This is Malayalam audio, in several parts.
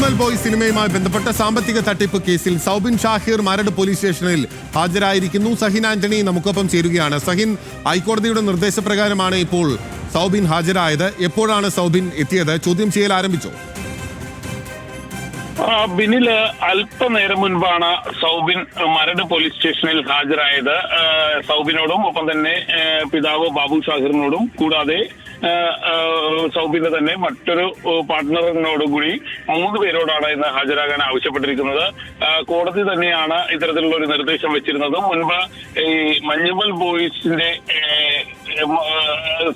മഞ്ഞുമൽ ബോയ് സിനിമയുമായി ബന്ധപ്പെട്ട സാമ്പത്തിക തട്ടിപ്പ് കേസിൽ സൗബിൻ ഷാഹിർ മരട് പോലീസ് സ്റ്റേഷനിൽ ഹാജരായിരിക്കുന്നു. സഹിൻ ആന്റണി നമുക്കൊപ്പം ചേരുകയാണ്. സഹിൻ, ഹൈക്കോടതിയുടെ നിർദ്ദേശപ്രകാരമാണ് ഇപ്പോൾ സൗബിൻ ഹാജരായത്. എപ്പോഴാണ് സൗബിൻ എത്തിയത്? ചോദ്യം ചെയ്യൽ ആരംഭിച്ചോ? ബിനില് അല്പനേരം മുൻപാണ് സൗബിൻ മരട് പോലീസ് സ്റ്റേഷനിൽ ഹാജരായത്. സൗബിനോടും ഒപ്പം തന്നെ പിതാവ് ബാബു ഷാഹിറിനോടും കൂടാതെ സൗബിന്റെ തന്നെ മറ്റൊരു പാർട്ട്ണറിനോടും കൂടി 3 പേരോടാണ് ഇന്ന് ഹാജരാകാൻ ആവശ്യപ്പെട്ടിരിക്കുന്നത്. കോടതി തന്നെയാണ് ഇത്തരത്തിലുള്ള ഒരു നിർദ്ദേശം വെച്ചിരുന്നത്. മുൻപ് ഈ മഞ്ഞുമൽ ബോയ്സിന്റെ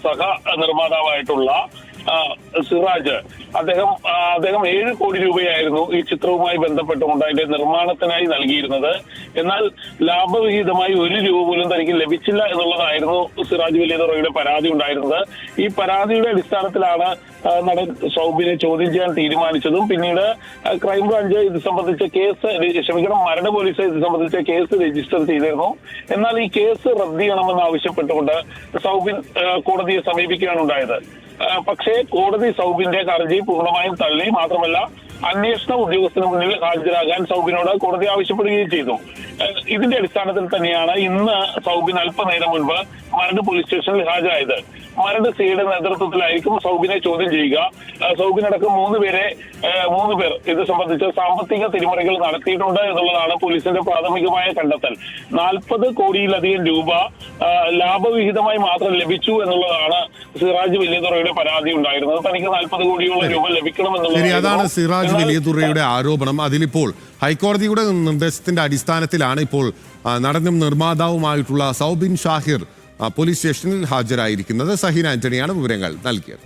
സഹ നിർമ്മാതാവായിട്ടുള്ള സിറാജ് അദ്ദേഹം 7 കോടി രൂപയായിരുന്നു ഈ ചിത്രവുമായി ബന്ധപ്പെട്ടുകൊണ്ട് അതിന്റെ നിർമ്മാണത്തിനായി നൽകിയിരുന്നത്. എന്നാൽ ലാഭവിഹിതമായി 1 രൂപ പോലും തനിക്ക് ലഭിച്ചില്ല എന്നുള്ളതായിരുന്നു സിറാജ് വലിയതുറയുടെ പരാതി ഉണ്ടായിരുന്നത്. ഈ പരാതിയുടെ അടിസ്ഥാനത്തിലാണ് നടൻ സൗബിനെ ചോദ്യം ചെയ്യാൻ തീരുമാനിച്ചതും പിന്നീട് ക്രൈംബ്രാഞ്ച് ഇത് സംബന്ധിച്ച മരട് പോലീസ് ഇത് സംബന്ധിച്ച കേസ് രജിസ്റ്റർ ചെയ്തിരുന്നു. എന്നാൽ ഈ കേസ് റദ്ദ് ചെയ്യണമെന്ന് ആവശ്യപ്പെട്ടുകൊണ്ട് സൗബിൻ കോടതിയെ സമീപിക്കുകയാണ് ഉണ്ടായത്. പക്ഷേ കോടതി സൗബിന്റെ ഹർജി പൂർണ്ണമായും തള്ളി. മാത്രമല്ല, അന്വേഷണ ഉദ്യോഗസ്ഥന് മുന്നിൽ ഹാജരാകാൻ സൗബിനോട് കോടതി ആവശ്യപ്പെടുകയും ചെയ്തു. ഇതിന്റെ അടിസ്ഥാനത്തിൽ തന്നെയാണ് ഇന്ന് സൗബിൻ അല്പനേരം മുൻപ് മരട് പോലീസ് സ്റ്റേഷനിൽ ഹാജരായത്. മരട് സിയുടെ നേതൃത്വത്തിലായിരിക്കും സൗബിനെ ചോദ്യം ചെയ്യുക. സൗബിനടക്കം 3 പേർ ഇത് സംബന്ധിച്ച് സാമ്പത്തിക തിരിമറികൾ നടത്തിയിട്ടുണ്ട് എന്നുള്ളതാണ് പോലീസിന്റെ പ്രാഥമികമായ കണ്ടെത്തൽ. 40 കോടിയിലധികം രൂപ ലാഭവിഹിതമായി മാത്രം ലഭിച്ചു എന്നുള്ളതാണ് സിറാജ് വലിയതുറയുടെ പരാതി ഉണ്ടായിരുന്നത്. തനിക്ക് 40 കോടിയോളം രൂപ ലഭിക്കണമെന്നുള്ളത്. അതാണ് സിറാജ് വലിയതുറയുടെ ആരോപണം. അതിലിപ്പോൾ ഹൈക്കോടതിയുടെ നിർദ്ദേശത്തിന്റെ അടിസ്ഥാനത്തിലാണ് ഇപ്പോൾ നടനും നിർമ്മാതാവുമായിട്ടുള്ള സൗബിൻ ഷാഹിർ പോലീസ് സ്റ്റേഷനിൽ ഹാജരായിരിക്കുന്നത്. സഹിൻ ആന്റണിയാണ് വിവരങ്ങൾ നൽകിയത്.